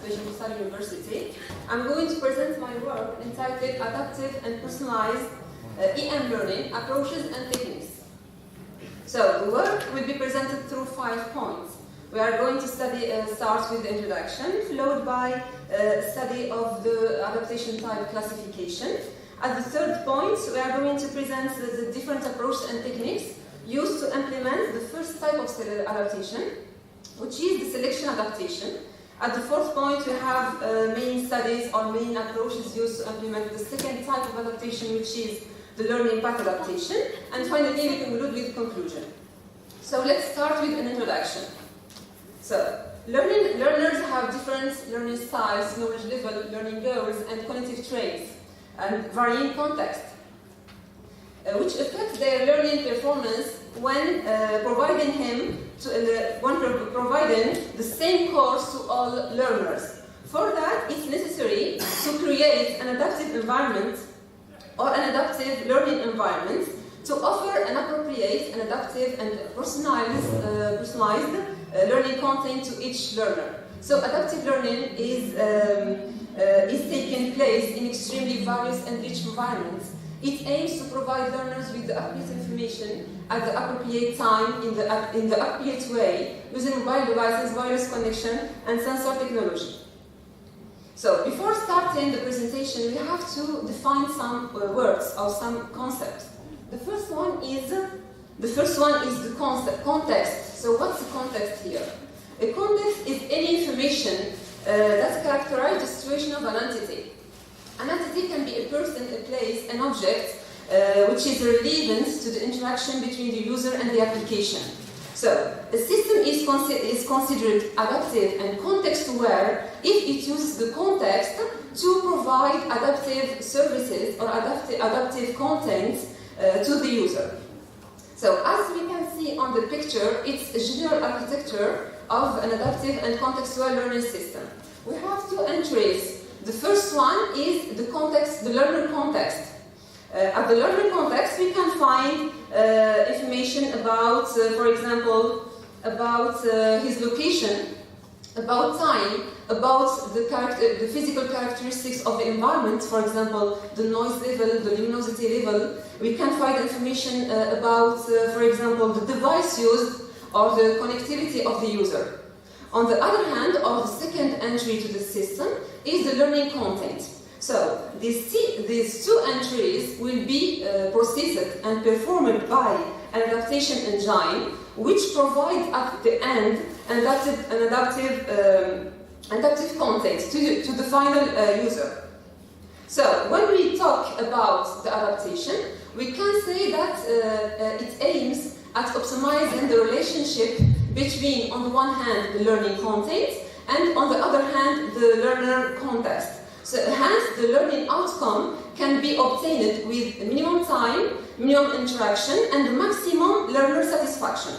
Bashar University. I'm going to present my work entitled Adaptive and Personalized EM Learning Approaches and Techniques. So the work will be presented through 5 points. We are going to start with the introduction, followed by study of the adaptation type classification. At the third point, we are going to present the different approaches and techniques used to implement the first type of adaptation, which is the selection adaptation. At the fourth point, we have main studies or main approaches used to implement the second type of adaptation, which is the learning path adaptation. And finally, we conclude with conclusion. So let's start with an introduction. So, learners have different learning styles, knowledge level, learning goals, and cognitive traits, and varying context, which affect their learning performance when providing the same course to all learners. For that, it's necessary to create an adaptive environment or an adaptive learning environment to offer an appropriate, an adaptive, and personalized learning content to each learner. So adaptive learning is taking place in extremely various and rich environments. It aims to provide learners with the appropriate information at the appropriate time in the appropriate way using mobile devices, wireless connection, and sensor technology. So before starting the presentation, we have to define some words or some concepts. The first one is the context. So what's the context here? A context is any information that characterizes the situation of an entity. An entity can be a person, a place, an object, which is relevant to the interaction between the user and the application. So, a system is considered adaptive and context-aware if it uses the context to provide adaptive services or adaptive content to the user. So, as we can see on the picture, it's a general architecture of an adaptive and context-aware learning system. We have 2 entries. The first one is the context, the learner context. At the learner context, we can find information about, for example, about his location, about time, about the physical characteristics of the environment, for example, the noise level, the luminosity level. We can find information about, for example, the device used or the connectivity of the user. On the other hand, or the second entry to the system, is the learning content. So, these 2 entries will be processed and performed by an adaptation engine, which provides at the end an adaptive content to the final user. So, when we talk about the adaptation, we can say that it aims at optimizing the relationship between, on the one hand, the learning content, and on the other hand, the learner context. So hence, the learning outcome can be obtained with minimum time, minimum interaction, and maximum learner satisfaction.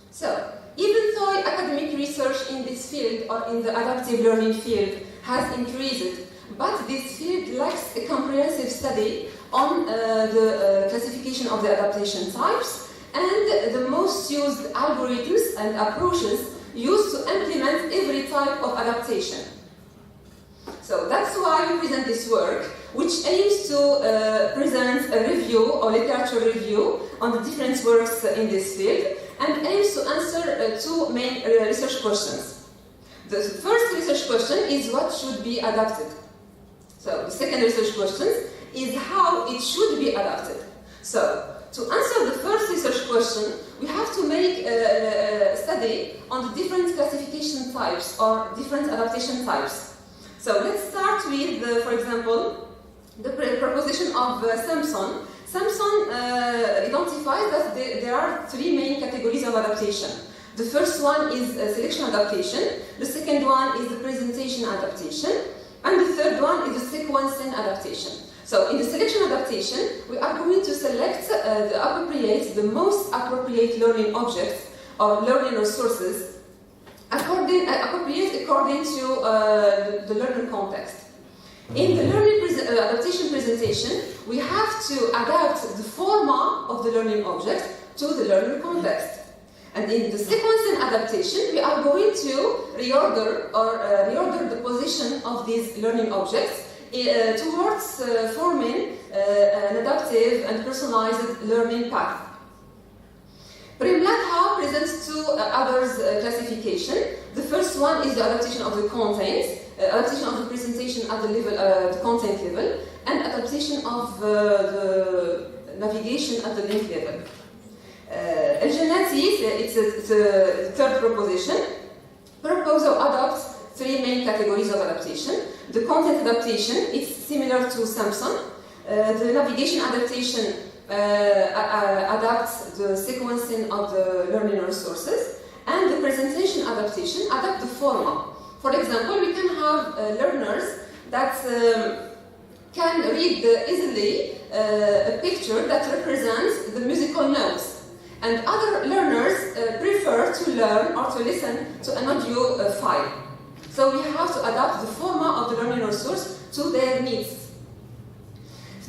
So, even though academic research in this field or in the adaptive learning field has increased, but this field lacks a comprehensive study on the classification of the adaptation types and the most used algorithms and approaches used to implement every type of adaptation. So that's why we present this work, which aims to present a review or literature review on the different works in this field and aims to answer 2 main research questions. The first research question is what should be adapted. So the second research question is how it should be adapted. So to answer the first research question, we have to make a study on the different classification types or different adaptation types. So let's start with, for example, the proposition of Sampson. Sampson identifies that there are 3 main categories of adaptation. The first one is selection adaptation, the second one is the presentation adaptation, and the third one is the sequencing adaptation. So in the selection adaptation, we are going to select the most appropriate learning objects or learning resources appropriate according to the learner context. In the learning adaptation presentation, we have to adapt the format of the learning object to the learner context. And in the sequencing adaptation, we are going to reorder the position of these learning objects towards forming an adaptive and personalized learning path. Prem-Latha presents two others classification. The first one is the adaptation of the contents, adaptation of the presentation at the level, the content level, and adaptation of the navigation at the link level. El-Jannati, it's a third proposition, proposal adopts three main categories of adaptation. The content adaptation is similar to Samson. The navigation adaptation adapts the sequencing of the learning resources, and the presentation adaptation adapts the format. For example, we can have learners that can read easily a picture that represents the musical notes. And other learners prefer to learn or to listen to an audio file. So we have to adapt the format of the learning resource to their needs.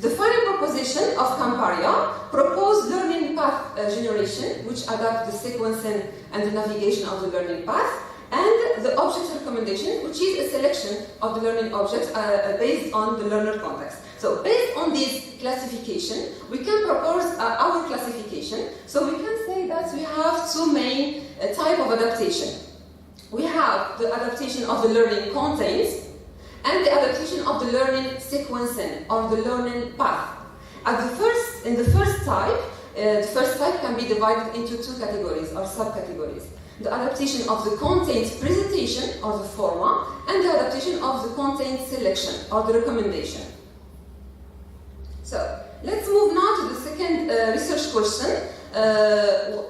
The final proposition of Camparea proposed learning path generation, which adapts the sequencing and the navigation of the learning path, and the object recommendation, which is a selection of the learning objects based on the learner context. So based on this classification, we can propose our classification. So we can say that we have two main types of adaptation. We have the adaptation of the learning contents and the adaptation of the learning sequencing or the learning path. In the first type can be divided into two categories or subcategories. The adaptation of the content presentation or the format, and the adaptation of the content selection or the recommendation. So let's move now to the second research question,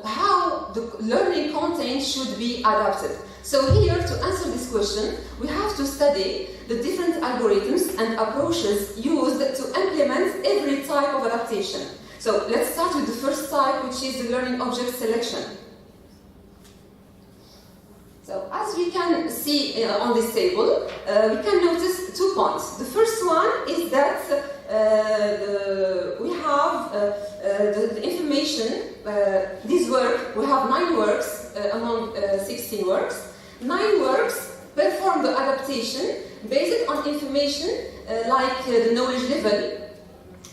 how the learning content should be adapted. So here, to answer this question, we have to study the different algorithms and approaches used to implement every type of adaptation. So let's start with the first type, which is the learning object selection. So as we can see on this table, we can notice 2 points. The first one is that we have the information, this work, we have 9 works among 16 works. 9 works perform the adaptation based on information like the knowledge level,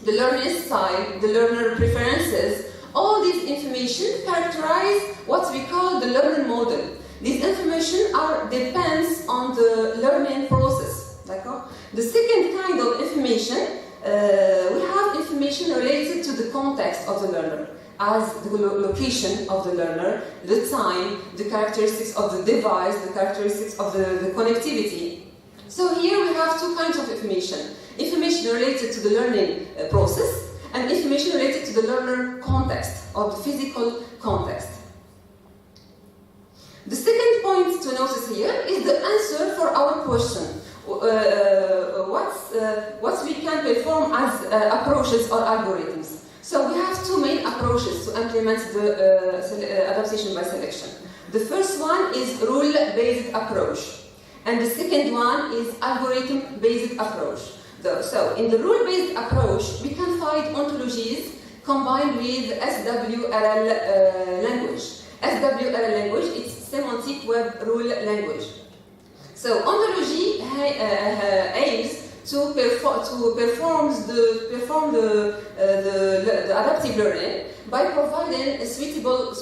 the learning style, the learner preferences. All these information characterize what we call the learning model. This information depends on the learning process. The second kind of information, we have information related to the context of the learner, as the location of the learner, the time, the characteristics of the device, the characteristics of the connectivity. So here we have 2 kinds of information. Information related to the learning process and information related to the learner context or the physical context. The second point to notice here is the answer for our question. What we can perform as approaches or algorithms. So we have 2 main approaches to implement the adaptation by selection. The first one is rule-based approach, and the second one is algorithm-based approach. So in the rule-based approach, we can find ontologies combined with SWRL language. SWRL language is semantic web rule language. So ontology aims to perform the adaptive learning by providing a suitable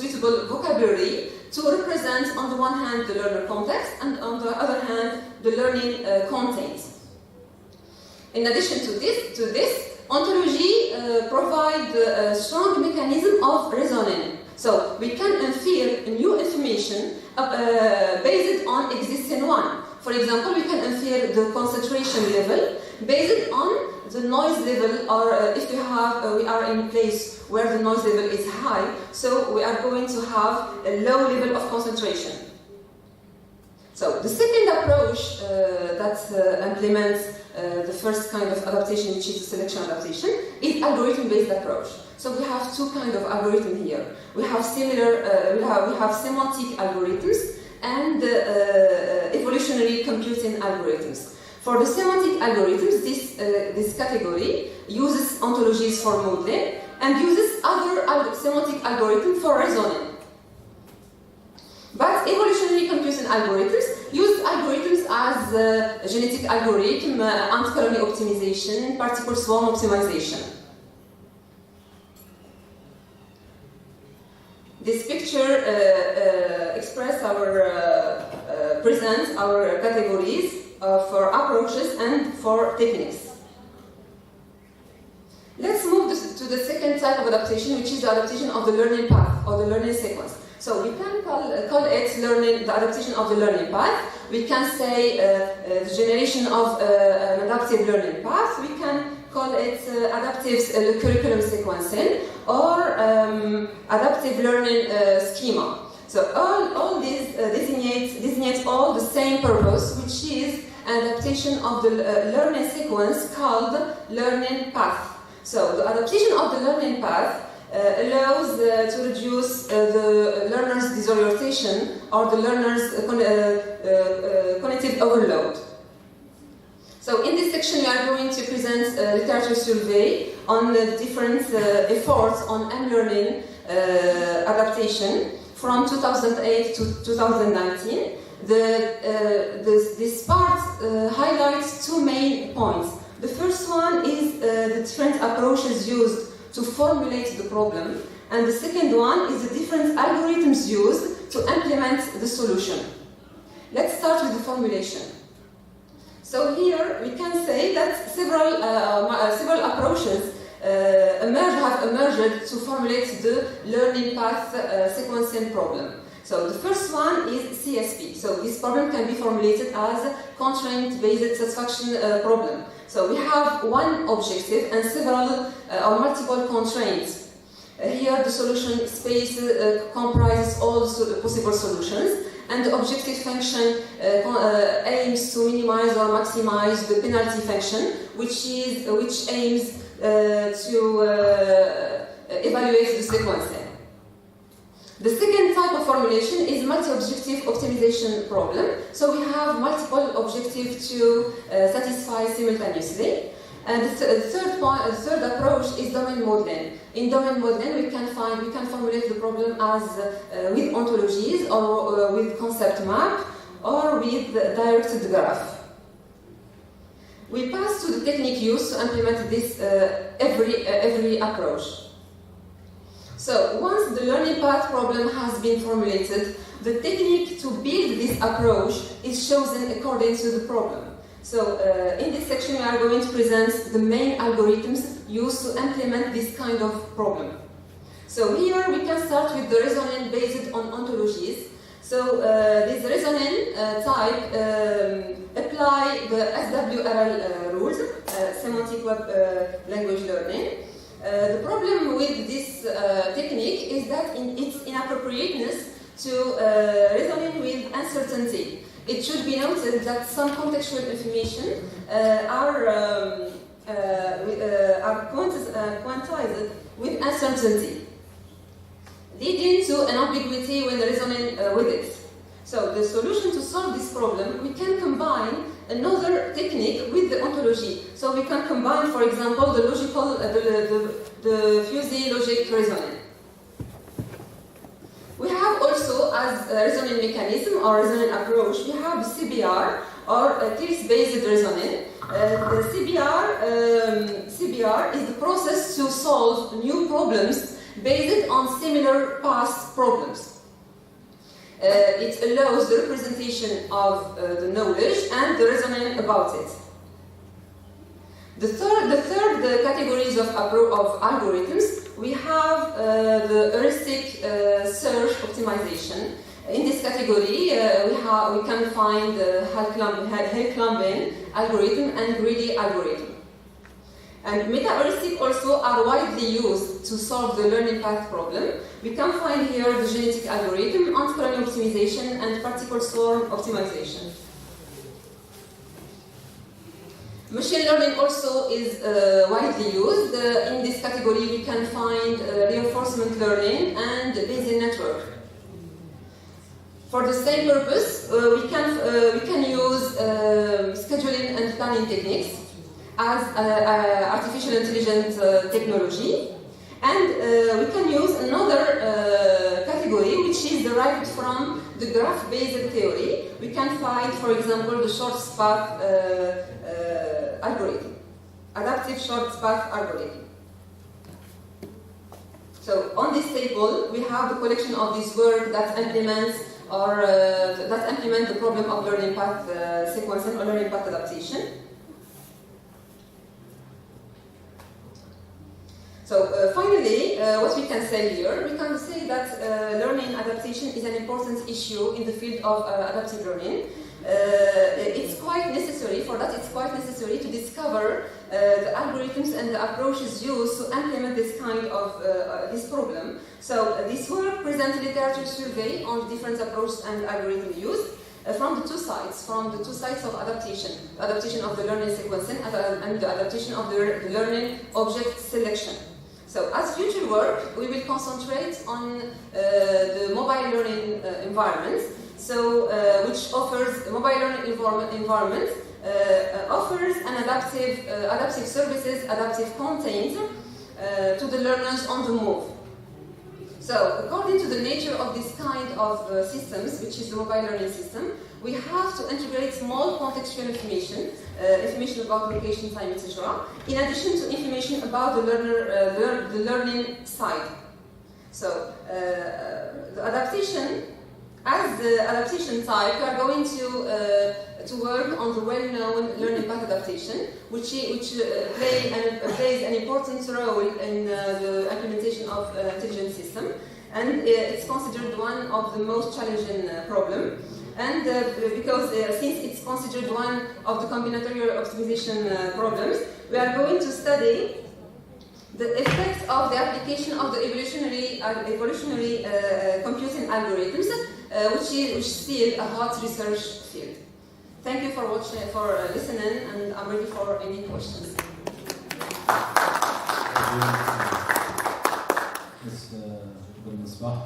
vocabulary to represent, on the one hand, the learner context, and on the other hand, the learning content. In addition to this, ontology provides a strong mechanism of reasoning. So we can infer new information based on existing one. For example, we can infer the concentration level based on the noise level, or if we are in a place where the noise level is high, so we are going to have a low level of concentration. So the second approach that implements the first kind of adaptation, which is the selection adaptation, is algorithm-based approach. So we have 2 kinds of algorithms here. We have semantic algorithms and evolutionary computing algorithms. For the semantic algorithms, this category uses ontologies for modeling and uses other semantic algorithms for reasoning. algorithms use algorithms as genetic algorithm, ant-colony optimization, particle swarm optimization. This picture presents our categories for approaches and for techniques. Let's move to the second type of adaptation, which is the adaptation of the learning path or the learning sequence. So we can call it the adaptation of the learning path. We can say the generation of an adaptive learning path. We can call it adaptive curriculum sequencing or adaptive learning schema. So all these designates all the same purpose, which is an adaptation of the learning sequence called learning path. So the adaptation of the learning path allows to reduce the learner's disorientation or the learner's cognitive overload. So in this section, we are going to present a literature survey on the different efforts on M-learning adaptation from 2008 to 2019. This part highlights two main points. The first one is the different approaches used to formulate the problem, and the second one is the different algorithms used to implement the solution. Let's start with the formulation. So here we can say that several approaches have emerged to formulate the learning path sequencing problem. So the first one is CSP. So this problem can be formulated as a constraint-based satisfaction problem. So we have one objective and several or multiple constraints. Here the solution space comprises all possible solutions, and the objective function aims to minimize or maximize the penalty function, which aims to evaluate the sequencing. The second type of formulation is multi-objective optimization problem. So we have multiple objectives to satisfy simultaneously. And the third approach is domain modeling. In domain modeling, we can formulate the problem as with ontologies or with concept map or with directed graph. We pass to the technique used to implement this every approach. So once the learning path problem has been formulated, the technique to build this approach is chosen according to the problem. So in this section we are going to present the main algorithms used to implement this kind of problem. So here we can start with the reasoning based on ontologies. So this reasoning type apply the SWRL rules, semantic web language learning. The problem with this technique is that its inappropriateness to reasoning with uncertainty. It should be noted that some contextual information are quantized with uncertainty, leading to an ambiguity when reasoning with it. So the solution to solve this problem, we can combine another technique with the ontology. So we can combine, for example, the logical, the fuzzy logic reasoning. We have also, as a reasoning mechanism or reasoning approach, we have the CBR or case-based reasoning. The CBR is the process to solve new problems based on similar past problems. It allows the representation of the knowledge and the reasoning about it. The third categories of algorithms, we have the heuristic search optimization. In this category, we can find the Hell-Klambin algorithm and greedy algorithm. And meta-heuristic also are widely used to solve the learning path problem. We can find here the genetic algorithm, ant-colony optimization, and particle swarm optimization. Machine learning also is widely used. In this category, we can find reinforcement learning and Bayesian network. For the same purpose, we can use scheduling and planning techniques as artificial intelligence technology, And we can use another category which is derived from the graph-based theory. We can find, for example, the short path algorithm, adaptive short path algorithm. So on this table, we have the collection of this work that implements the problem of learning path sequencing or learning path adaptation. So finally, what we can say here, we can say that learning adaptation is an important issue in the field of adaptive learning. It's quite necessary to discover the algorithms and the approaches used to implement this kind of this problem. So this work presents a literature survey on different approaches and algorithms used from the two sides of adaptation of the learning sequencing and the adaptation of the learning object selection. So as future work, we will concentrate on the mobile learning environment. So, which offers a mobile learning environment, offers an adaptive services, adaptive content to the learners on the move. So, according to the nature of this kind of systems, which is the mobile learning system, we have to integrate small contextual information, information about location, time, etc., in addition to information about the learning side. So, the adaptation. As the adaptation type, we are going to work on the well-known learning path adaptation, which plays an important role in the implementation of intelligent system, and it's considered one of the most challenging problem. And because since it's considered one of the combinatorial optimization problems, we are going to study the effects of the application of the evolutionary computing algorithms, which is still a hot research field. Thank you for listening, and I'm ready for any questions. بالنسبة